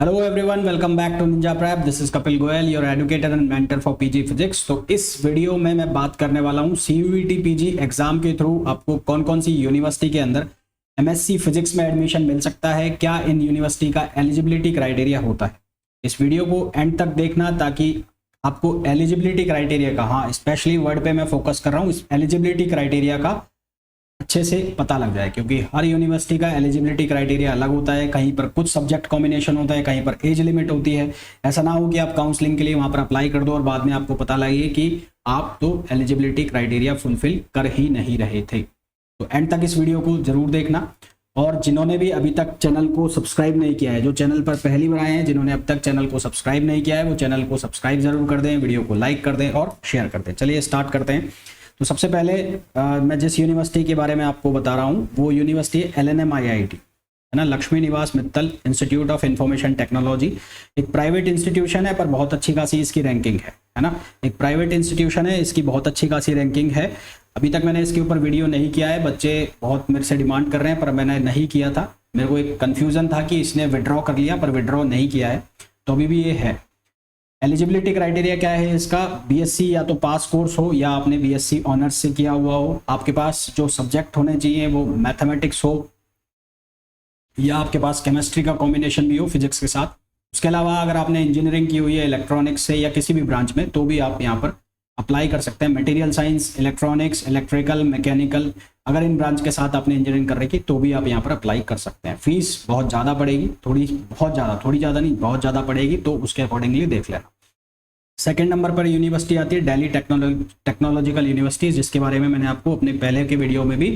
Hello everyone, welcome back to Ninja Prep. This is Kapil Goyal, your educator and mentor for PG physics. तो इस video में मैं बात करने वाला हूँ सीयूईटी पीजी एग्जाम के थ्रू आपको कौन कौन सी यूनिवर्सिटी के अंदर एमएससी फिजिक्स में एडमिशन मिल सकता है, क्या इन यूनिवर्सिटी का एलिजिबिलिटी क्राइटेरिया होता है। इस वीडियो को एंड तक देखना ताकि आपको एलिजिबिलिटी क्राइटेरिया का, हाँ स्पेशली वर्ड पे मैं फोकस कर रहा हूँ, इस एलिजिबिलिटी क्राइटेरिया का अच्छे से पता लग जाए, क्योंकि हर यूनिवर्सिटी का एलिजिबिलिटी क्राइटेरिया अलग होता है। कहीं पर कुछ सब्जेक्ट कॉम्बिनेशन होता है, कहीं पर एज लिमिट होती है। ऐसा ना हो कि आप काउंसलिंग के लिए वहां पर अप्लाई कर दो और बाद में आपको पता लगे कि आप तो एलिजिबिलिटी क्राइटेरिया फुलफिल कर ही नहीं रहे थे। तो एंड तक इस वीडियो को जरूर देखना। और जिन्होंने भी अभी तक चैनल को सब्सक्राइब नहीं किया है, जो चैनल पर पहली बार आए हैं, जिन्होंने अब तक चैनल को सब्सक्राइब नहीं किया है, वो चैनल को सब्सक्राइब जरूर कर दें, वीडियो को लाइक कर दें और शेयर कर दें। चलिए स्टार्ट करते हैं। तो सबसे पहले मैं जिस यूनिवर्सिटी के बारे में आपको बता रहा हूँ वो यूनिवर्सिटी है LNM-IIT, है ना, लक्ष्मी निवास Mittal institute of information technology. एक प्राइवेट इंस्टीट्यूशन है पर बहुत अच्छी खासी इसकी रैंकिंग है ना। एक प्राइवेट इंस्टीट्यूशन है, इसकी बहुत अच्छी खासी रैंकिंग है। अभी तक मैंने इसके ऊपर वीडियो नहीं किया है, बच्चे बहुत मेरे से डिमांड कर रहे हैं, पर मैंने नहीं किया था। मेरे को एक कन्फ्यूजन था कि इसने विड्रॉ कर लिया पर विड्रॉ नहीं किया है, तो अभी भी ये है। एलिजिबिलिटी क्राइटेरिया क्या है इसका? बीएससी या तो पास कोर्स हो या आपने बीएससी ऑनर्स से किया हुआ हो, आपके पास जो सब्जेक्ट होने चाहिए वो मैथमेटिक्स हो या आपके पास केमिस्ट्री का कॉम्बिनेशन भी हो फिजिक्स के साथ। उसके अलावा अगर आपने इंजीनियरिंग की हुई है इलेक्ट्रॉनिक्स से या किसी भी ब्रांच में, तो भी आप यहाँ पर अप्लाई कर सकते हैं। Material science, electronics, electrical, mechanical, अगर इन ब्रांच के साथ आपने इंजीनियरिंग कर रखी तो भी आप यहाँ पर अप्लाई कर सकते हैं। फीस बहुत ज़्यादा पड़ेगी, थोड़ी ज़्यादा नहीं, बहुत ज़्यादा पड़ेगी, तो उसके अकॉर्डिंगली देख लेना। सेकंड नंबर पर यूनिवर्सिटी आती है दिल्ली टेक्नोलॉजिकल यूनिवर्सिटी, जिसके बारे में मैंने आपको अपने पहले के वीडियो में भी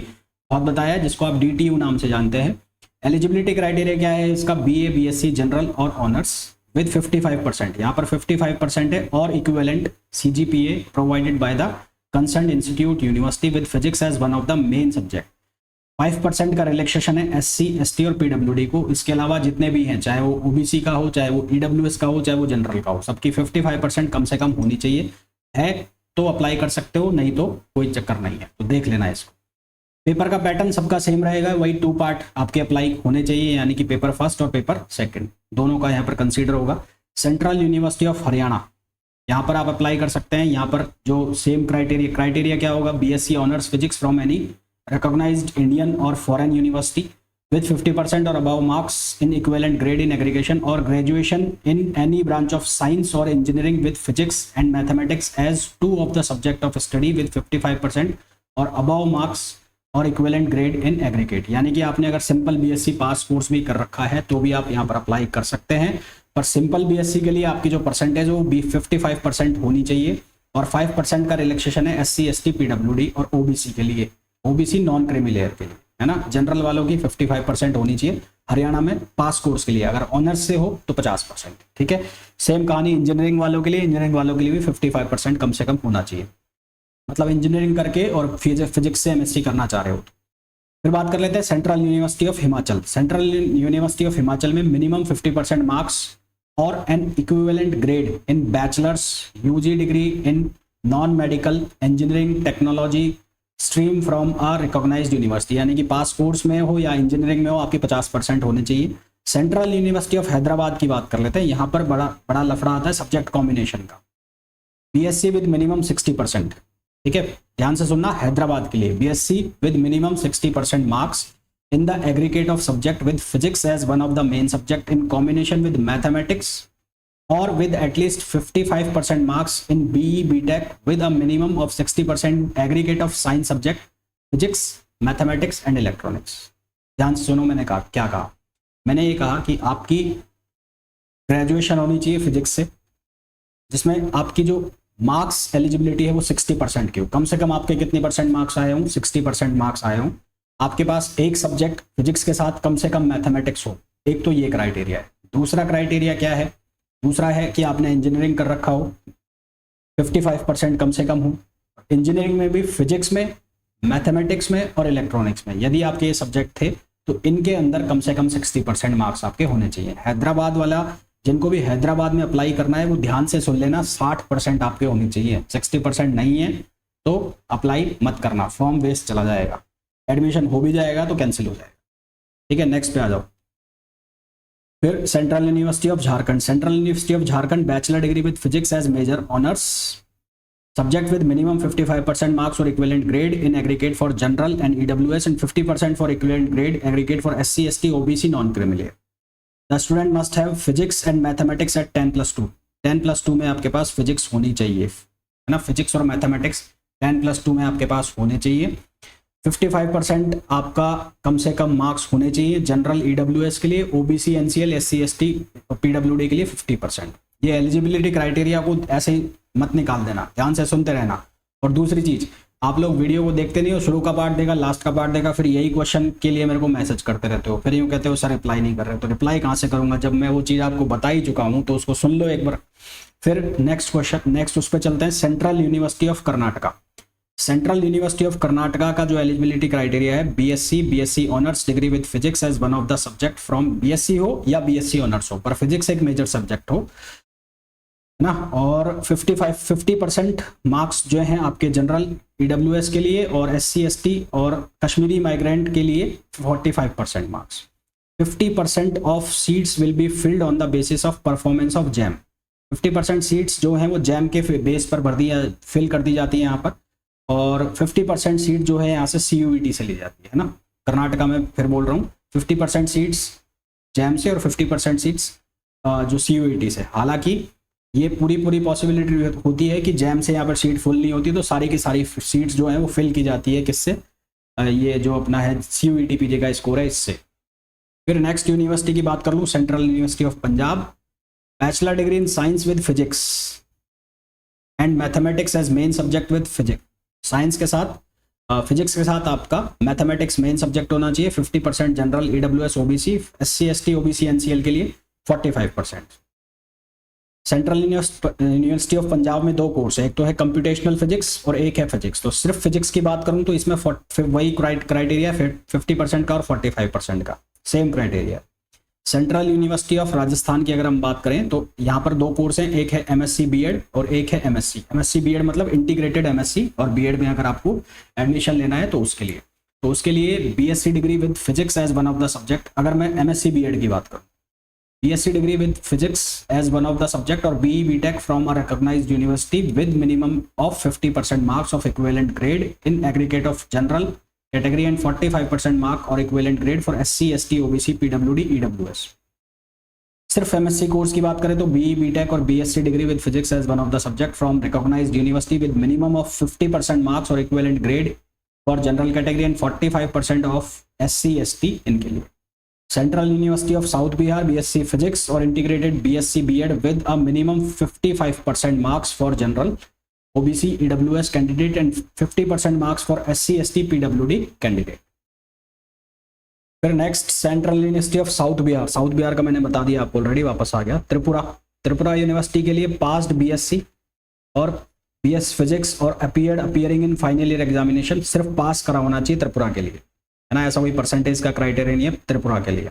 बहुत बताया है, जिसको आप DTU नाम से जानते हैं। एलिजिबिलिटी क्राइटेरिया क्या है इसका? BA, BSc जनरल और ऑनर्स विद 55%, यहाँ पर 55% है, और equivalent CGPA provided by the concern institute university with physics as one of the main subject. 5% का रिलैक्सेशन है SC, ST और PWD को। इसके अलावा जितने भी हैं, चाहे वो OBC का हो, चाहे वो EWS का हो, चाहे वो जनरल का हो, सबकी 55% कम से कम होनी चाहिए। है तो अप्लाई कर सकते हो, नहीं तो कोई चक्कर नहीं है, तो देख लेना इसको। पेपर का पैटर्न सबका सेम रहेगा, वही 2 पार्ट आपके अप्लाई होने चाहिए, यानी कि पेपर फर्स्ट और पेपर सेकंड दोनों का यहाँ पर कंसीडर होगा। सेंट्रल यूनिवर्सिटी ऑफ हरियाणा, यहाँ पर आप अप्लाई कर सकते हैं। यहाँ पर जो सेम क्राइटेरिया क्या होगा? BSc honours physics from any recognized Indian or foreign university with 50% or above marks in equivalent grade in aggregation or graduation in any branch of science or engineering with physics and mathematics as two of the subject of study with 55% or above marks और equivalent grade in aggregate. यानी कि आपने अगर simple BSc पास course भी कर रखा है तो भी आप यहाँ पर अप्लाई कर सकते हैं, पर सिंपल BSc के लिए आपकी जो परसेंटेज है वो 55% होनी चाहिए, और 5% का रिलैक्सेशन है SC, ST, PWD और OBC के लिए, OBC नॉन क्रीमी लेयर के लिए, है ना। जनरल वालों की 55% होनी चाहिए। हरियाणा में पास कोर्स के लिए अगर ऑनर्स से हो तो 50%, ठीक है। सेम कहानी इंजीनियरिंग वालों के लिए भी 55% कम से कम होना चाहिए, मतलब इंजीनियरिंग करके और फिजिक्स से MSc करना चाह रहे हो तो। फिर बात कर लेते हैं central university of Himachal. Central university of Himachal में मिनिमम 50% मार्क्स और an equivalent grade in bachelors UG degree in non medical engineering technology stream from a recognised university, यानी कि पास कोर्स में हो या इंजीनियरिंग में हो, आपके 50% होने चाहिए। सेंट्रल यूनिवर्सिटी ऑफ हैदराबाद की बात कर लेते हैं। यहाँ पर बड़ा लफड़ा आता है सब्जेक्ट कॉम्बिनेशन का। BSc विद मिनिमम 60%, ठीक है, ध्यान से सुनना, हैदराबाद के लिए BSc with minimum 60% marks in the aggregate of subject with physics as one of the main subject in combination with mathematics or with at least 55% marks in BE BTech with a minimum of 60% aggregate of science subject physics, mathematics and electronics। ध्यान से सुनो, मैंने कहा क्या कहा? मैंने ये कहा कि आपकी ग्रेजुएशन होनी चाहिए फिजिक्स से, जिसमें आपकी जो मार्क्स एलिजिबिलिटी है वो 60% की हो। कम से कम आपके कितने परसेंट मार्क्स आए हों? 60% मार्क्स आए हों। आपके पास एक सब्जेक्ट फिजिक्स के साथ कम से कम मैथमेटिक्स हो, एक तो ये क्राइटेरिया है। दूसरा क्राइटेरिया क्या है? दूसरा है कि आपने इंजीनियरिंग कर रखा हो, 55% कम से कम हो। इंजीनियरिंग में भी फिजिक्स में, मैथमेटिक्स में और इलेक्ट्रॉनिक्स में, यदि आपके ये सब्जेक्ट थे तो इनके अंदर कम से कम 60% मार्क्स आपके होने चाहिए। हैदराबाद वाला, जिनको भी हैदराबाद में अप्लाई करना है वो ध्यान से सुन लेना, 60% आपके होने चाहिए। 60% नहीं है तो अप्लाई मत करना, फॉर्म वेस्ट चला जाएगा, एडमिशन हो भी जाएगा तो कैंसिल हो जाएगा, ठीक है। नेक्स्ट पे आ जाओ। फिर central university of Jharkhand, central university of Jharkhand bachelor degree with physics as major honours, subject with minimum 55% marks or equivalent grade in aggregate for general and EWS and 50% for equivalent grade aggregate for SC, ST, OBC, non-criminal. The student must have physics and mathematics at 10+2. 10+2 में आपके पास physics होनी चाहिए, है ना, physics और mathematics 10+2 में आपके पास होने चाहिए। 55% आपका कम से कम मार्क्स होने चाहिए जनरल EWS के लिए, OBC, NCL, SC, ST और PWD के लिए 50%। ये एलिजिबिलिटी क्राइटेरिया को ऐसे ही मत निकाल देना, ध्यान से सुनते रहना। और दूसरी चीज, आप लोग वीडियो को देखते नहीं हो, शुरू का पार्ट देखा, लास्ट का पार्ट देखा, फिर यही क्वेश्चन के लिए मेरे को मैसेज करते रहते हो, फिर यूँ कहते हो सर रिप्लाई नहीं कर रहे। तो रिप्लाई कहाँ से करूंगा जब मैं वो चीज़ आपको बता ही चुका हूँ, तो उसको सुन लो एक बार। फिर नेक्स्ट क्वेश्चन, नेक्स्ट उस पर चलते हैं। Central university of Karnataka, central university of Karnataka का जो एलिजिबिलिटी क्राइटेरिया है, BSc honours degree with physics as one of the subject from BSc हो या बीएससी ऑनर्स हो, पर फिजिक्स एक मेजर सब्जेक्ट हो ना। और 50% मार्क्स जो हैं आपके जनरल EWS के लिए और SC, ST और कश्मीरी माइग्रेंट के लिए 45% marks. 50% of seats will be field on the basis of performance of jam. 50% seats जो हैं वो जैम के बेस पर फिल कर दी जाती हैं यहाँ पर, और 50% सीट जो है यहाँ से CUET से ली जाती है ना, कर्नाटका में। फिर बोल रहा हूँ 50% सीट्स जैम से और 50% सीट्स जो CUET से। हालांकि ये पूरी पॉसिबिलिटी होती है कि जैम से यहाँ पर सीट फुल नहीं होती, तो सारी की सारी सीट्स जो है वो फिल की जाती है किससे, ये जो अपना है CUET PG का स्कोर है इससे। फिर नेक्स्ट यूनिवर्सिटी की बात कर लूँ, central university of Punjab, bachelor degree in science with physics and mathematics as main subject with physics. Science के साथ फिजिक्स के साथ आपका मैथमेटिक्स मेन सब्जेक्ट होना चाहिए। 50% general EWS OBC, SC, ST, OBC, NCL के लिए 45%। सेंट्रल यूनिवर्सिटी ऑफ पंजाब में 2 कोर्स है, एक तो है कंप्यूटेशनल फिजिक्स और एक है फिजिक्स। तो सिर्फ फिजिक्स की बात करूं तो इसमें वही क्राइटेरिया 50% का और 45% का same criteria. Central university of Rajasthan की अगर हम बात करें तो यहाँ पर 2 कोर्स हैं, एक है MSc BEd और एक है MSc। MSc BEd मतलब इंटीग्रेटेड MSc, और BEd में अगर आपको एडमिशन लेना है तो उसके लिए BSc degree with physics as one of the subject. अगर मैं MSc BEd की बात करूँ, BSc degree with physics as one of the subject or BE BTech from a recognized university with minimum of 50% marks of equivalent grade in aggregate of general category and 45% mark or equivalent grade for SC, ST, OBC, PWD, EWS। सिर्फ MSc course की बात करें तो BE BTech और BSc degree with physics as one of the subject from recognized university with minimum of 50% marks or equivalent grade for general category and 45% of SC, ST इनके लिए। Central university of South Bihar, BSc physics और integrated BSc BEd with a minimum 55% marks for general OBC, EWS candidate and 50% marks for SC, ST, PWD candidate. फिर next central university of South Bihar, South Bihar का मैंने बता दिया आपको already, वापस आ गया। Tripura university के लिए पास्ट BSc और BS फिजिक्स और appearing in final year examination, सिर्फ पास करा होना चाहिए त्रिपुरा के लिए, है ना, ऐसा कोई परसेंटेज का क्राइटेरिया नहीं है त्रिपुरा के लिए।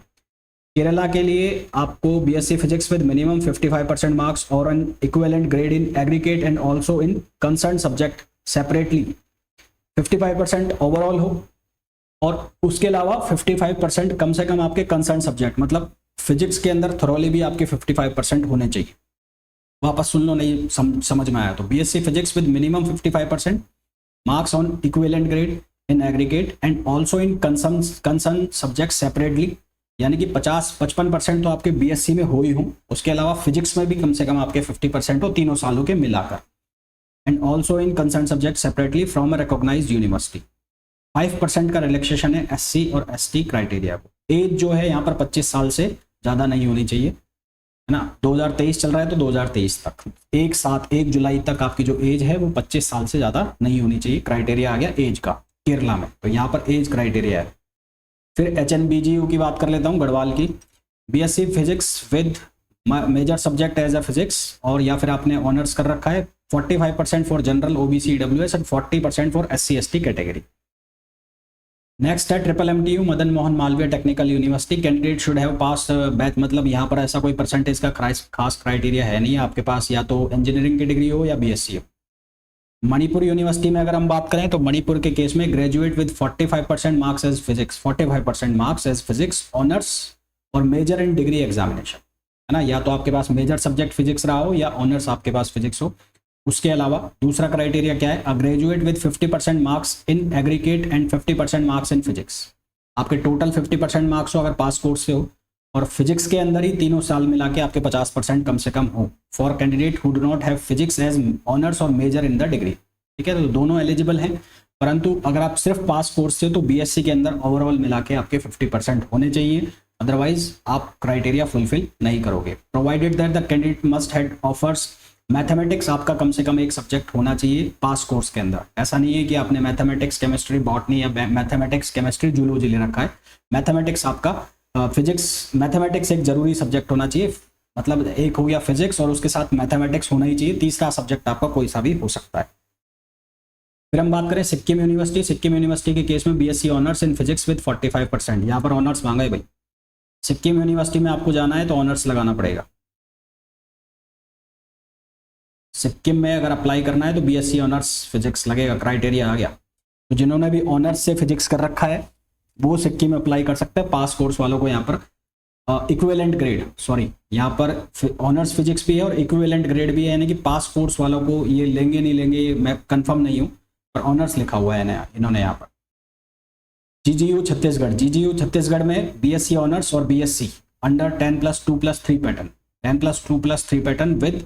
केरला के लिए आपको BSc physics with minimum 55% marks और an equivalent grade in aggregate and also in concern subject separately 55% overall हो, और उसके अलावा 55% कम से कम आपके कंसर्न सब्जेक्ट, मतलब फिजिक्स के अंदर थोरोली भी आपके 55% होने चाहिए। वापस सुन लो, नहीं समझ में आया तो BSc physics with minimum 55% marks on equivalent grade in aggregate and also in concern subject separately, यानी कि 55% तो आपके BSc में हो ही हो, उसके अलावा फिजिक्स में भी कम से कम आपके 50% हो तीनों सालों के मिलाकर, and also in concern subject separately from a recognised university. 5% का रिलैक्सेशन है SC और ST क्राइटेरिया को। एज जो है यहाँ पर 25 साल से ज़्यादा नहीं होनी चाहिए, है ना। 2023 चल रहा है तो 2023 तक 1 जुलाई तक आपकी जो एज है वो 25 साल से ज़्यादा नहीं होनी चाहिए। क्राइटेरिया आ गया एज का केरला में, तो यहाँ पर एज क्राइटेरिया है। फिर HNBGU की बात कर लेता हूँ, गढ़वाल की, BSc physics with major subject as a physics, और या फिर आपने ऑनर्स कर रखा है, 45% for general OBC EWS and 40% for SC ST category. Next है MMTU Madan Mohan Malaviya technical university, candidate should have pass batch, मतलब यहाँ पर ऐसा कोई परसेंटेज का खास क्राइटेरिया है नहीं, आपके पास या तो इंजीनियरिंग की डिग्री हो या BSc हो। मणिपुर यूनिवर्सिटी में अगर हम बात करें तो मणिपुर के केस में graduate with 45% marks as physics, 45% marks as physics honours और मेजर इन डिग्री एग्जामिनेशन, है ना, या तो आपके पास मेजर सब्जेक्ट फिजिक्स रहा हो या ऑनर्स आपके पास फिजिक्स हो। उसके अलावा दूसरा क्राइटेरिया क्या है, a graduate with 50% marks in aggregate and 50% marks in physics. आपके टोटल 50% मार्क्स हो अगर पास कोर्स से हो, और फिजिक्स के अंदर ही तीनों साल मिला के आपके 50% कम से कम हो, for candidate who do not have physics as honours और मेजर इन द डिग्री। ठीक है, तो दोनों एलिजिबल हैं, परंतु अगर आप सिर्फ पास कोर्स से तो बीएससी के अंदर ओवरऑल मिला के आपके 50% होने चाहिए, अदरवाइज आप क्राइटेरिया फुलफिल नहीं करोगे। Provided that the candidate must have offers mathematics, आपका कम से कम एक सब्जेक्ट होना चाहिए पास कोर्स के अंदर। ऐसा नहीं है कि आपने मैथमेटिक्स केमिस्ट्री बॉटनी या मैथमेटिक्स केमिस्ट्री जूलॉजी ले रखा है, मैथमेटिक्स आपका फिजिक्स मैथमेटिक्स एक जरूरी सब्जेक्ट होना चाहिए, मतलब एक हो गया फिजिक्स और उसके साथ मैथमेटिक्स होना ही चाहिए, तीसरा सब्जेक्ट आपका कोई सा भी हो सकता है। फिर हम बात करें सिक्किम यूनिवर्सिटी। सिक्किम यूनिवर्सिटी के केस में BSc honours in physics with 45%, यहाँ पर ऑनर्स मांगा है भाई। सिक्किम यूनिवर्सिटी में आपको जाना है तो ऑनर्स लगाना पड़ेगा। सिक्किम में अगर अप्लाई करना है तो बीएससी ऑनर्स फिजिक्स लगेगा, क्राइटेरिया आ गया। तो जिन्होंने भी ऑनर्स से फिजिक्स कर रखा है वो सिक्किम में अप्लाई कर सकते हैं। पास कोर्स वालों को यहाँ पर इक्विवेलेंट ग्रेड, सॉरी यहाँ पर ऑनर्स फिजिक्स भी है और इक्विवेलेंट ग्रेड भी है, यानी कि पास कोर्स वालों को ये लेंगे नहीं लेंगे ये मैं कंफर्म नहीं हूँ, पर ऑनर्स लिखा हुआ है इन्होंने यहाँ पर। जीजीयू छत्तीसगढ़, जीजीयू छत्तीसगढ़ में बीएससी ऑनर्स और BSc under 10+2+3 pattern, 10+2+3 pattern with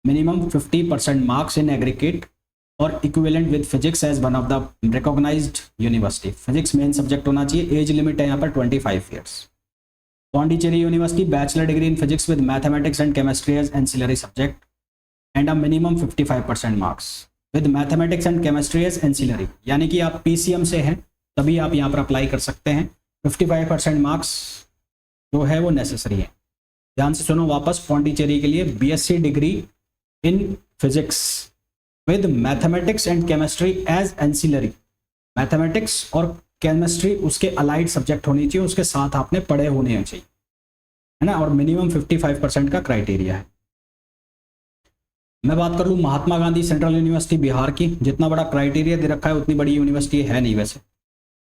minimum 50% marks in aggregate और equivalent with physics as one of the recognized university. Physics main subject होना चाहिए। एज लिमिट है यहाँ पर 25 years. Pondicherry university bachelor degree in physics with mathematics and chemistry as ancillary subject and a minimum 55% marks with mathematics and chemistry as ancillary, यानी कि आप PCM से हैं तभी आप यहाँ पर अप्लाई कर सकते हैं। 55% मार्क्स जो है वो नेसेसरी है। ध्यान से सुनो वापस, पौंडीचेरी के लिए BSc degree in physics with mathematics and chemistry as ancillary, mathematics और केमिस्ट्री उसके अलाइड सब्जेक्ट होनी चाहिए, उसके साथ आपने पढ़े होने चाहिए, है ना, और मिनिमम 55% का क्राइटेरिया है। मैं बात कर लूँ महात्मा गांधी सेंट्रल यूनिवर्सिटी बिहार की, जितना बड़ा क्राइटेरिया दे रखा है उतनी बड़ी यूनिवर्सिटी है नहीं वैसे।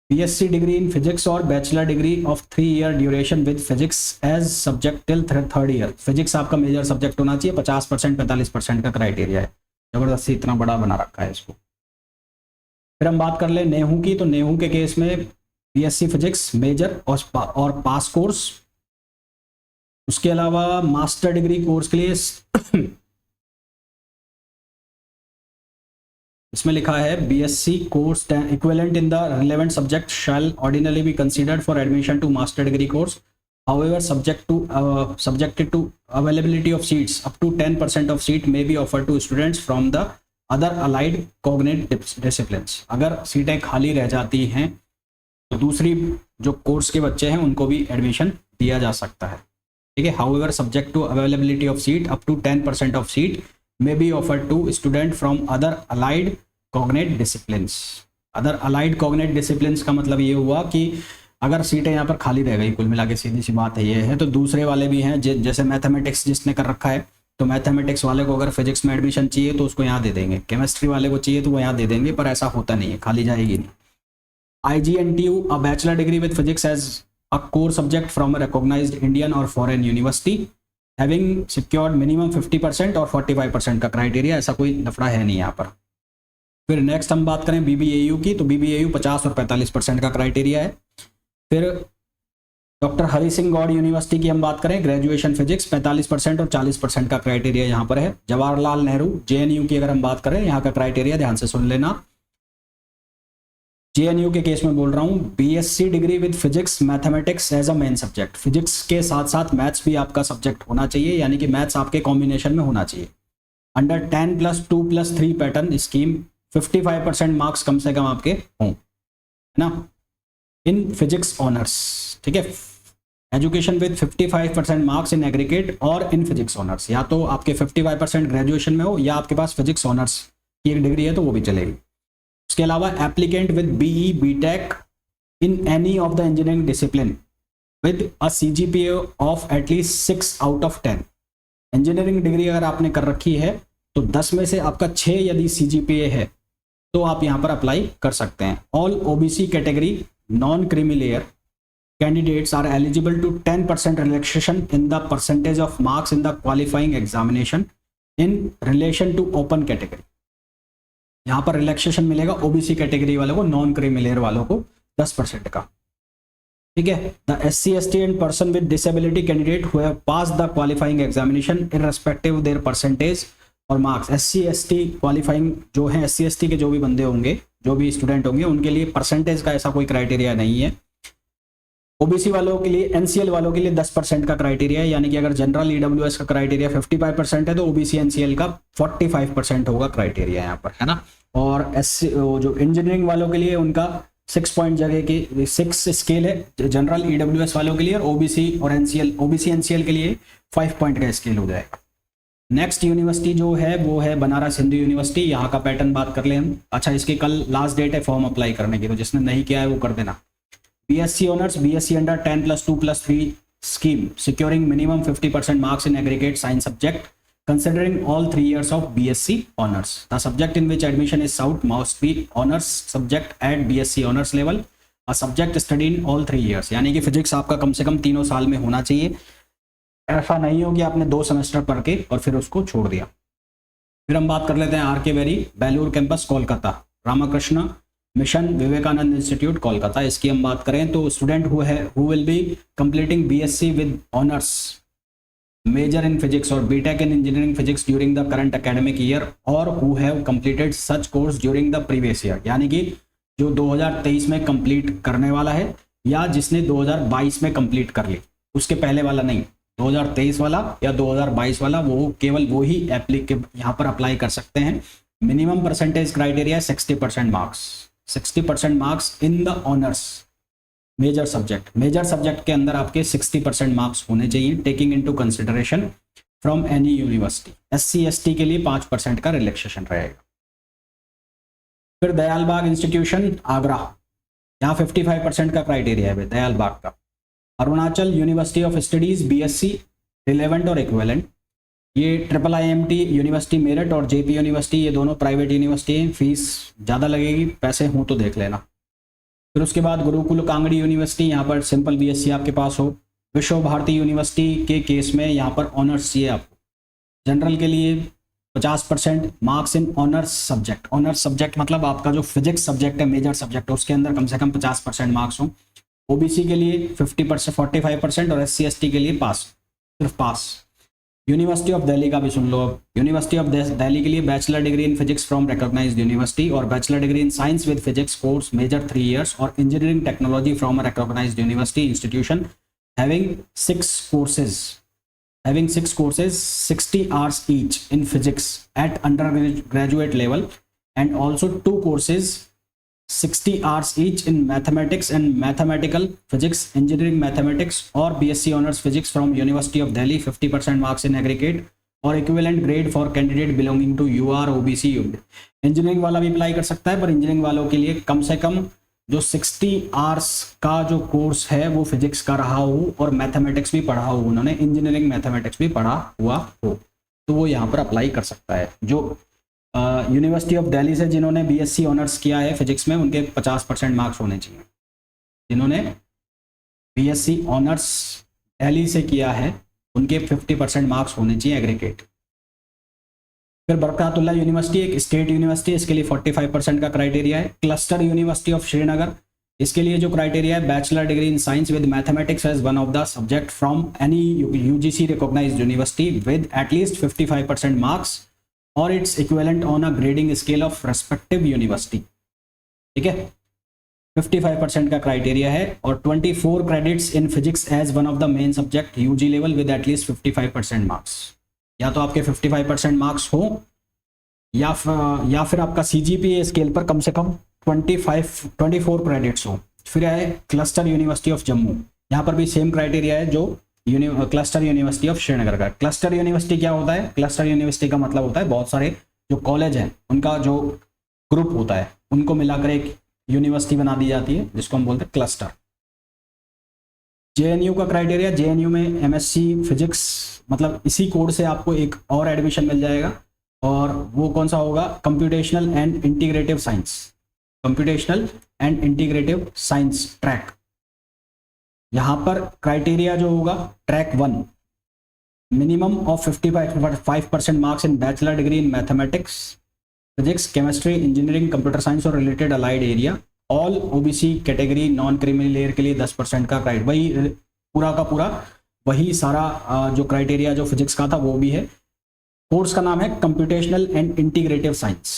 बीएससी डिग्री इन फिजिक्स और bachelor degree of 3 year duration with physics as subject till 3rd year. Physics आपका मेजर सब्जेक्ट होना चाहिए, 50% 45% का क्राइटेरिया है। जबरदस्ती इतना बड़ा बना रखा है इसको। फिर हम बात कर ले नेहरू की, तो नेहरू के केस में बीएससी फिजिक्स मेजर और पास कोर्स। उसके अलावा मास्टर डिग्री कोर्स के लिए इसमें लिखा है BSc course equivalent in the relevant subject shall ordinarily be considered for admission to master degree course, however subjected to availability of seats up to 10% of seat may be offered to students from the other allied cognitive disciplines। अगर सीटें खाली रह जाती हैं तो दूसरी जो course के बच्चे हैं उनको भी एडमिशन दिया जा सकता है। ठीक है, however subject to availability of seat up to 10% of seat may be offered to student from other allied cognate disciplines। other allied cognate disciplines का मतलब ये हुआ कि अगर सीटें यहाँ पर खाली रह गई, कुल मिला के सीधी सी बात है ये है, तो दूसरे वाले भी हैं जैसे मैथमेटिक्स जिसने कर रखा है तो मैथमेटिक्स वाले को अगर फिजिक्स में एडमिशन चाहिए तो उसको यहाँ दे देंगे, केमिस्ट्री वाले को चाहिए तो वो यहाँ दे देंगे, पर ऐसा होता नहीं है, खाली जाएगी नहीं। IGNTU a bachelor degree with physics as a core subject from a recognized Indian और foreign university having secured minimum 50% और 45% का क्राइटेरिया, ऐसा कोई लफड़ा है नहीं यहाँ पर। फिर नेक्स्ट हम बात करें BBAU की, तो BBAU 50 और 45% का क्राइटेरिया है। फिर डॉक्टर हरि सिंह गौड़ यूनिवर्सिटी की हम बात करें, ग्रेजुएशन फिजिक्स 45% और 40% का क्राइटेरिया यहाँ पर है। जवाहरलाल नेहरू JNU की अगर हम बात करें, यहाँ का क्राइटेरिया ध्यान से सुन लेना। JNU के केस में बोल रहा हूँ, BSc degree with physics mathematics as a main subject, physics के साथ साथ मैथ्स भी आपका सब्जेक्ट होना चाहिए, यानी कि मैथ्स आपके कॉम्बिनेशन में होना चाहिए। अंडर 10+2+3 पैटर्न स्कीम 55% मार्क्स कम से कम आपके हों, है ना, इन फिजिक्स ऑनर्स। ठीक है, education with 55% marks in aggregate और इन फिजिक्स ऑनर्स, या तो आपके 55% ग्रेजुएशन में हो या आपके पास फिजिक्स ऑनर्स की एक डिग्री है तो वो भी चलेगी। उसके अलावा applicant with BE BTech in any of the engineering discipline with a CGPA of at least 6 out of 10। Engineering degree अगर आपने कर रखी है तो 10 में से आपका 6 यदि CGPA है तो आप यहाँ पर अप्लाई कर सकते हैं। All OBC category non creamy layer candidates are eligible to 10% relaxation in the percentage of marks in the qualifying examination in relation to open category. यहाँ पर रिलैक्सेशन मिलेगा ओबीसी कैटेगरी वालों को, नॉन क्रीमी लेयर वालों को 10% का, ठीक है। The SC ST and person with disability candidate who have pass the qualifying examination irrespective their percentage और मार्क्स। SC ST क्वालिफाइंग जो है, SC ST के जो भी बंदे होंगे, जो भी स्टूडेंट होंगे, उनके लिए परसेंटेज का ऐसा कोई क्राइटेरिया नहीं है। ओबीसी वालों के लिए, NCL वालों के लिए 10% का क्राइटेरिया है, यानी कि अगर जनरल EWS का क्राइटेरिया 55% है तो ओबीसी NCL का 45% होगा क्राइटेरिया यहाँ पर, है ना। और जो इंजीनियरिंग वालों के लिए उनका 6 पॉइंट जगह की 6 स्केल है जनरल EWS वालों के लिए, और ओबीसी और ओबीसी NCL के लिए 5 पॉइंट का स्केल हो जाएगा। नेक्स्ट यूनिवर्सिटी जो है वो है बनारस हिंदू यूनिवर्सिटी। यहाँ का पैटर्न बात कर ले हम। अच्छा, इसकी कल लास्ट डेट है फॉर्म अप्लाई करने की, तो जिसने नहीं किया है वो कर देना। BSc honours, BSc under 10+2+3 scheme securing minimum 50% marks in aggregate science subject considering all 3 years of BSc honors. The subject in which admission is sought must be honors subject at BSc honors level, a subject studied in all 3 years. यानी कि physics आपका कम से कम 3 साल में होना चाहिए। ऐसा नहीं हो कि आपने 2 सेमेस्टर पढ़ के और फिर उसको छोड़ दिया। फिर हम बात कर लेते हैं RK वेरी Belur campus Kolkata, Ramakrishna mission Vivekananda institute Kolkata. इसकी हम बात करें तो student who will be completing BSc with honours major in physics और BTech in engineering physics during the current academic year और who have completed such course during the previous year, यानी कि जो 2023 में कंप्लीट करने वाला है या जिसने 2022 में कंप्लीट कर ली, उसके पहले वाला नहीं, 2023 वाला या 2022 वाला, वो केवल वो ही यहाँ पर अप्लाई कर सकते हैं। Minimum percentage criteria 60% marks, 60% marks in the honours major subject के अंदर आपके 60% मार्क्स होने चाहिए, taking into consideration from any university. SC ST के लिए 5% का रिलैक्सेशन रहेगा। फिर दयाल बाग इंस्टीट्यूशन आगरा, यहाँ 55% का क्राइटेरिया है दयाल बाग का। Arunachal university of studies BSc relevant और इक्विवेलेंट, ये IIMT यूनिवर्सिटी मेरठ और JP यूनिवर्सिटी, ये दोनों प्राइवेट यूनिवर्सिटी हैं, फीस ज़्यादा लगेगी, पैसे हों तो देख लेना। फिर उसके बाद गुरुकुल कांगड़ी यूनिवर्सिटी, यहाँ पर सिंपल BSc आपके पास हो। विश्व भारती यूनिवर्सिटी के केस में यहाँ पर ऑनर्स चाहिए आपको। जनरल के लिए 50% मार्क्स इन ऑनर्स सब्जेक्ट मतलब आपका जो फिजिक्स सब्जेक्ट है, मेजर सब्जेक्ट है, उसके अंदर कम से कम 50% मार्क्स हो। OBC के लिए 50% 45% और SC ST के लिए पास, सिर्फ पास। यूनिवर्सिटी ऑफ दिल्ली का भी सुन लो। यूनिवर्सिटी ऑफ दिल्ली के लिए bachelor degree in physics from recognized university और bachelor degree in science with physics course major 3 years और engineering technology from a recognised university institution having 6 courses 60 hours each in physics at undergraduate level and also 2 courses 60 hours each in mathematics and mathematical physics, engineering mathematics और BSc honors physics from University of Delhi, 50% marks in aggregate और equivalent grade for candidate belonging to UR OBC। Engineering वाला भी apply कर सकता है, पर engineering वालों के लिए कम से कम जो 60 hours का जो कोर्स है वो फिजिक्स का रहा हो और मैथमेटिक्स भी पढ़ा हो, उन्होंने इंजीनियरिंग मैथमेटिक्स भी पढ़ा हुआ हो, तो वो यहाँ पर अप्लाई कर सकता है। जो यूनिवर्सिटी ऑफ दिल्ली से जिन्होंने BSc ऑनर्स किया है फिजिक्स में, उनके 50% मार्क्स होने चाहिए। जिन्होंने BSc ऑनर्स दिल्ली से किया है उनके 50% मार्क्स होने चाहिए एग्रीगेट। फिर बरकतुल्लाह यूनिवर्सिटी एक स्टेट यूनिवर्सिटी, इसके लिए 45% का क्राइटेरिया है। क्लस्टर यूनिवर्सिटी ऑफ श्रीनगर, इसके लिए जो क्राइटेरिया है bachelor degree in science with mathematics as one of the subject from any UGC recognized university with at least 55% marks और its equivalent on a grading scale of respective university, ठीक है। 55% का criteria है और 24 credits in physics as one of the main subject UG level with at least 55% marks. या तो आपके 55% marks हो या फिर आपका CGPA स्केल पर कम से कम 24 क्रेडिट्स हो। फिर है क्लस्टर यूनिवर्सिटी ऑफ जम्मू, यहाँ पर भी सेम क्राइटेरिया है जो क्लस्टर यूनिवर्सिटी ऑफ श्रीनगर का। क्लस्टर यूनिवर्सिटी क्या होता है? क्लस्टर यूनिवर्सिटी का मतलब होता है बहुत सारे जो कॉलेज हैं उनका जो ग्रुप होता है उनको मिलाकर एक यूनिवर्सिटी बना दी जाती है, जिसको हम बोलते हैं क्लस्टर। JNU का क्राइटेरिया, JNU में MSc फिजिक्स, मतलब इसी कोड से आपको एक और एडमिशन मिल जाएगा, और वो कौन सा होगा? Computational and integrative science, computational and integrative science track. यहाँ पर क्राइटेरिया जो होगा track 1, minimum of 55% marks in bachelor degree in mathematics, physics, chemistry, engineering, computer science और related allied area. All OBC category non criminal layer के लिए 10% का क्राइट, वही पूरा का पूरा वही सारा जो क्राइटेरिया जो फिजिक्स का था वो भी है। कोर्स का नाम है कंप्यूटेशनल एंड इंटीग्रेटिव साइंस।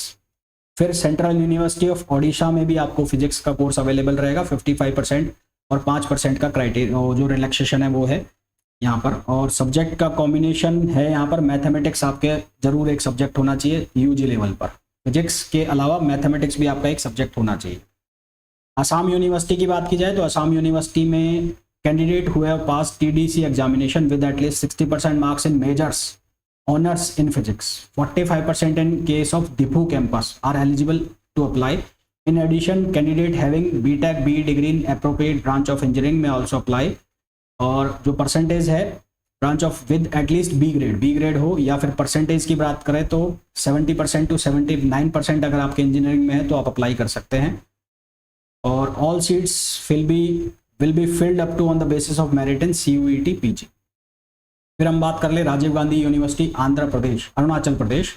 फिर सेंट्रल यूनिवर्सिटी ऑफ ओडिशा में भी आपको फिजिक्स का कोर्स अवेलेबल रहेगा, 55% और 5% का क्राइटेरिया जो रिलैक्सेशन है वो है यहाँ पर। और सब्जेक्ट का कॉम्बिनेशन है यहाँ पर, मैथमेटिक्स आपके जरूर एक सब्जेक्ट होना चाहिए यूजी लेवल पर, फिजिक्स के अलावा मैथमेटिक्स भी आपका एक सब्जेक्ट होना चाहिए। असम यूनिवर्सिटी की बात की जाए तो असम यूनिवर्सिटी में कैंडिडेट हुए pass TDC examination with at least 60% marks in majors honors in physics, 45% in case of DIPU campus are eligible to apply. In addition, candidate having BTech BE degree in appropriate branch of engineering may also apply. और जो percentage है branch of with at least be grade हो, या फिर percentage की बात करें तो 70% to 79% अगर आपके इंजीनियरिंग में है तो आप अप्लाई कर सकते हैं। और all seats will be filled up to on the basis of merit in CUET PG। फिर हम बात कर ले Rajiv Gandhi university Andhra Pradesh Arunachal Pradesh,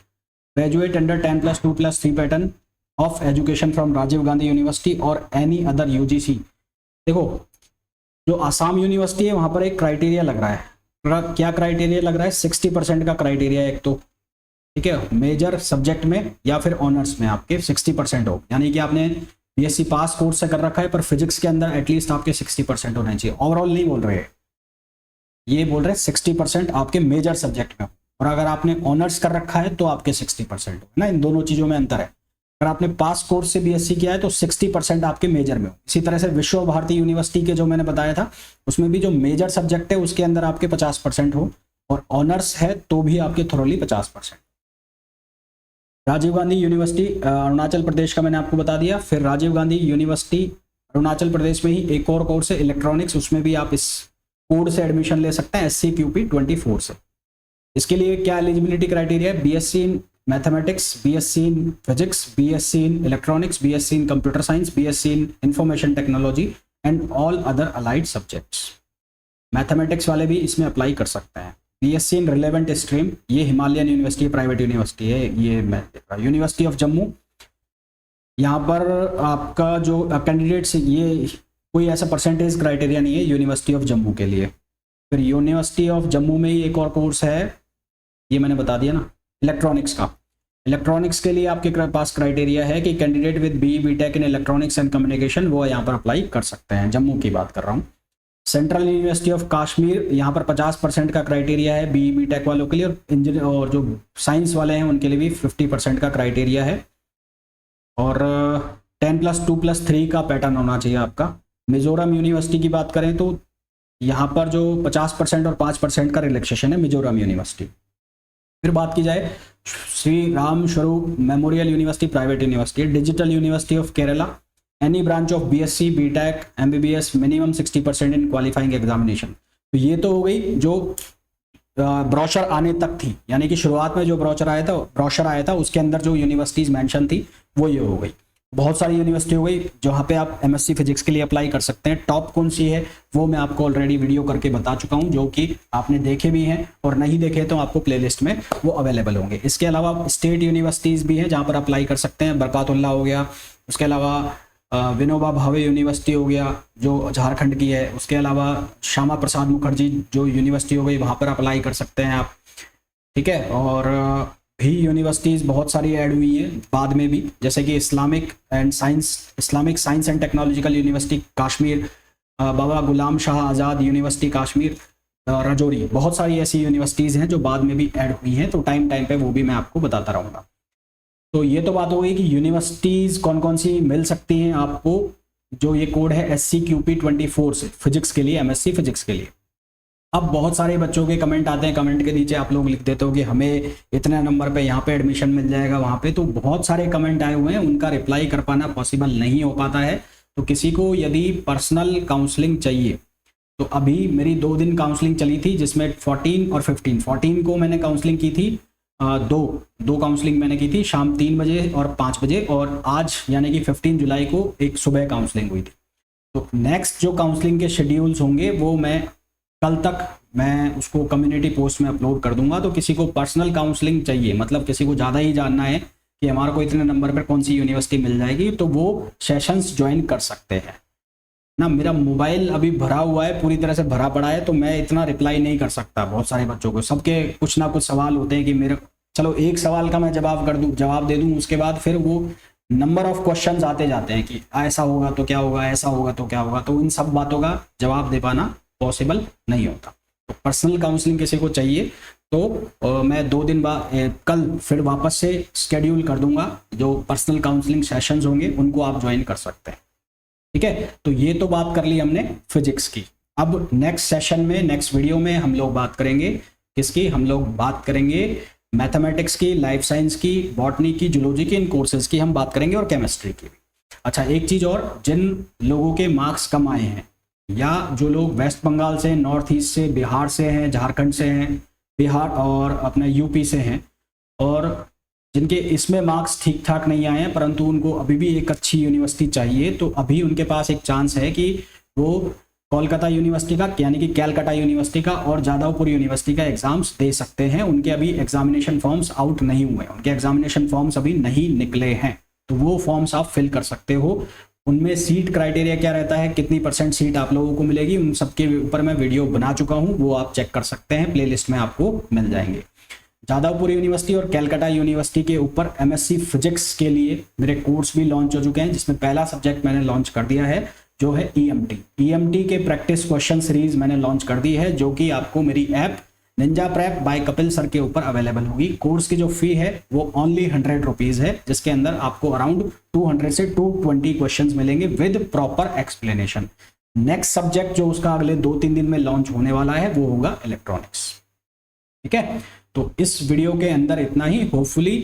graduate under 10+2+3 pattern of education from Rajiv Gandhi university और एनी अदर UGC। देखो जो आसाम यूनिवर्सिटी है वहां पर एक क्राइटेरिया लग रहा है, क्या क्राइटेरिया लग रहा है, 60% का क्राइटेरिया एक तो, ठीक है, मेजर सब्जेक्ट में या फिर ऑनर्स में आपके 60% हो, यानी कि आपने BSc पास कोर्स से कर रखा है पर फिजिक्स के अंदर एटलीस्ट आपके 60% होने चाहिए। ओवरऑल नहीं बोल रहे, ये बोल रहे 60% आपके मेजर सब्जेक्ट में हो, और अगर आपने ऑनर्स कर रखा है तो आपके 60% हो ना, इन दोनों चीज़ों में अंतर है। अगर आपने पास कोर्स से BSc किया है तो 60% आपके मेजर में हो। इसी तरह से विश्व भारती यूनिवर्सिटी के जो मैंने बताया था उसमें भी जो मेजर सब्जेक्ट है उसके अंदर आपके 50% हो, और ऑनर्स है तो भी आपके थोरोली 50%। राजीव गांधी यूनिवर्सिटी अरुणाचल प्रदेश का मैंने आपको बता दिया। फिर राजीव गांधी यूनिवर्सिटी अरुणाचल प्रदेश में ही एक और कोर्स है इलेक्ट्रॉनिक्स, उसमें भी आप इस कोड से एडमिशन ले सकते हैं SCQP 24 से। इसके लिए क्या एलिजिबिलिटी क्राइटेरिया है, BSc in mathematics, BSc in physics, BSc in electronics, BSc in computer science, BSc in information technology and all other allied subjects. Mathematics वाले भी इसमें अप्लाई कर सकते हैं। BSc इन रिलेवेंट स्ट्रीम, ये हिमालयन यूनिवर्सिटी प्राइवेट यूनिवर्सिटी है, ये मैं यूनिवर्सिटी ऑफ जम्मू। यहाँ पर आपका जो कैंडिडेट्स, ये कोई ऐसा परसेंटेज क्राइटेरिया नहीं है यूनिवर्सिटी ऑफ जम्मू के लिए। फिर यूनिवर्सिटी ऑफ जम्मू में ही एक और कोर्स है, ये मैंने बता दिया ना, इलेक्ट्रॉनिक्स का। इलेक्ट्रॉनिक्स के लिए आपके पास क्राइटेरिया है कि candidate with BE BTech in electronics and communication वो यहाँ पर अप्लाई कर सकते हैं, जम्मू की बात कर रहा हूँ। सेंट्रल यूनिवर्सिटी ऑफ कश्मीर, यहाँ पर 50% का क्राइटेरिया है BE BTech वालों के लिए, और इंजीनियर और जो साइंस वाले हैं उनके लिए भी 50% का क्राइटेरिया है, और 10+2+3 का पैटर्न होना चाहिए आपका। मिजोरम यूनिवर्सिटी की बात करें तो यहाँ पर जो 50% और 5% का रिलैक्सेशन है मिजोरम यूनिवर्सिटी। फिर बात की जाए Shri Ram Swaroop memorial university private university, digital university of Kerala, any branch of BSc BTech MBBS minimum 60% in qualifying examination. तो ये तो हो गई जो ब्रोशर आने तक थी, यानी कि शुरुआत में जो ब्रोशर आया था उसके अंदर जो यूनिवर्सिटीज मेंशन थी वो ये हो गई। बहुत सारी यूनिवर्सिटी हो गई जहाँ पे आप MSc फिजिक्स के लिए अप्लाई कर सकते हैं। टॉप कौन सी है वो मैं आपको ऑलरेडी वीडियो करके बता चुका हूँ, जो कि आपने देखे भी हैं, और नहीं देखे तो आपको प्लेलिस्ट में वो अवेलेबल होंगे। इसके अलावा स्टेट यूनिवर्सिटीज़ भी हैं जहाँ पर अप्लाई कर सकते हैं, बरकातुल्ला हो गया, उसके अलावा विनोबा भावे यूनिवर्सिटी हो गया जो झारखंड की है, उसके अलावा श्यामा प्रसाद मुखर्जी जो यूनिवर्सिटी हो गई वहाँ पर अप्लाई कर सकते हैं आप, ठीक है। और भी यूनिवर्सिटीज़ बहुत सारी ऐड हुई है बाद में भी, जैसे कि Islamic science and technological university Kashmir, Baba Ghulam Shah Azad university Kashmir Rajouri, बहुत सारी ऐसी यूनिवर्सिटीज़ हैं जो बाद में भी ऐड हुई हैं, तो टाइम पे वो भी मैं आपको बताता रहूँगा। तो ये तो बात हो गई कि यूनिवर्सिटीज़ कौन कौन सी मिल सकती हैं आपको, जो ये कोड है SCQP 24 से फिजिक्स के लिए, MSc फिजिक्स के लिए। अब बहुत सारे बच्चों के कमेंट आते हैं, कमेंट के नीचे आप लोग लिख देते हो कि हमें इतने नंबर पे यहाँ पे एडमिशन मिल जाएगा, वहाँ पे तो बहुत सारे कमेंट आए हुए हैं, उनका रिप्लाई कर पाना पॉसिबल नहीं हो पाता है। तो किसी को यदि पर्सनल काउंसलिंग चाहिए तो अभी मेरी 2 दिन काउंसलिंग चली थी, जिसमें 14 और 15 को मैंने काउंसलिंग की थी, दो काउंसलिंग मैंने की थी, शाम 3 बजे और 5 बजे, और आज यानी कि 15 जुलाई को एक सुबह काउंसलिंग हुई थी। तो नेक्स्ट जो काउंसलिंग के शेड्यूल्स होंगे वो मैं कल तक मैं उसको कम्युनिटी पोस्ट में अपलोड कर दूंगा। तो किसी को पर्सनल काउंसलिंग चाहिए, मतलब किसी को ज़्यादा ही जानना है कि हमारे को इतने नंबर पर कौन सी यूनिवर्सिटी मिल जाएगी, तो वो सेशंस ज्वाइन कर सकते हैं ना। मेरा मोबाइल अभी भरा हुआ है, पूरी तरह से भरा पड़ा है, तो मैं इतना रिप्लाई नहीं कर सकता बहुत सारे बच्चों को। सबके कुछ ना कुछ सवाल होते हैं कि मेरे, चलो एक सवाल का मैं जवाब दे दूं, उसके बाद फिर वो नंबर ऑफ क्वेश्चंस आते जाते हैं कि ऐसा होगा तो क्या होगा, ऐसा होगा तो क्या होगा, तो इन सब बातों का जवाब दे पाना पॉसिबल नहीं होता। तो पर्सनल काउंसलिंग किसी को चाहिए तो मैं 2 दिन बाद कल फिर वापस से स्केड्यूल कर दूंगा, जो पर्सनल काउंसलिंग सेशंस होंगे उनको आप ज्वाइन कर सकते हैं। ठीक है, तो ये तो बात कर ली हमने फिजिक्स की। अब नेक्स्ट सेशन में, नेक्स्ट वीडियो में हम लोग बात करेंगे किसकी, हम लोग बात करेंगे मैथमेटिक्स की, लाइफ साइंस की, बॉटनी की, जूलॉजी की, इन कोर्सेज की हम बात करेंगे और केमिस्ट्री की भी। अच्छा, एक चीज़ और, जिन लोगों के मार्क्स कम आए हैं या जो लोग वेस्ट बंगाल से, नॉर्थ ईस्ट से, बिहार से हैं, झारखंड से हैं, बिहार और अपने यूपी से हैं, और जिनके इसमें मार्क्स ठीक ठाक नहीं आए हैं परंतु उनको अभी भी एक अच्छी यूनिवर्सिटी चाहिए, तो अभी उनके पास एक चांस है कि वो कोलकाता यूनिवर्सिटी का, यानी कि कैलकाटा यूनिवर्सिटी का और जादवपुर यूनिवर्सिटी का एग्जाम्स दे सकते हैं। उनके अभी एग्जामिनेशन फॉर्म्स आउट नहीं हुए, उनके एग्जामिनेशन फॉर्म्स अभी नहीं निकले हैं, तो वो फॉर्म्स आप फिल कर सकते हो। उनमें सीट क्राइटेरिया क्या रहता है, कितनी % सीट आप लोगों को मिलेगी, उन सबके ऊपर मैं वीडियो बना चुका हूँ, वो आप चेक कर सकते हैं, प्लेलिस्ट में आपको मिल जाएंगे। जादवपुर यूनिवर्सिटी और कैलकाटा यूनिवर्सिटी के ऊपर MSc फिजिक्स के लिए मेरे कोर्स भी लॉन्च हो चुके हैं, जिसमें पहला सब्जेक्ट मैंने लॉन्च कर दिया है जो है EMT के प्रैक्टिस क्वेश्चन सीरीज मैंने लॉन्च कर दी है, जो कि आपको मेरी app Ninja Prep by Kapil sir के ऊपर अवेलेबल होगी। कोर्स की जो फी है वो ओनली 100 रुपीज है, जिसके अंदर आपको अराउंड 200 से 220 क्वेश्चंस मिलेंगे with proper explanation. Next subject जो उसका अगले 2-3 दिन में लॉन्च होने वाला है वो होगा इलेक्ट्रॉनिक्स। ठीक है, तो इस वीडियो के अंदर इतना ही। होपफुली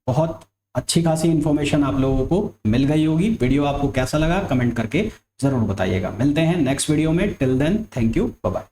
बहुत अच्छी खासी इंफॉर्मेशन आप लोगों को मिल गई होगी। वीडियो आपको कैसा लगा कमेंट करके जरूर बताइएगा। मिलते हैं नेक्स्ट वीडियो में, till then thank you, bye bye.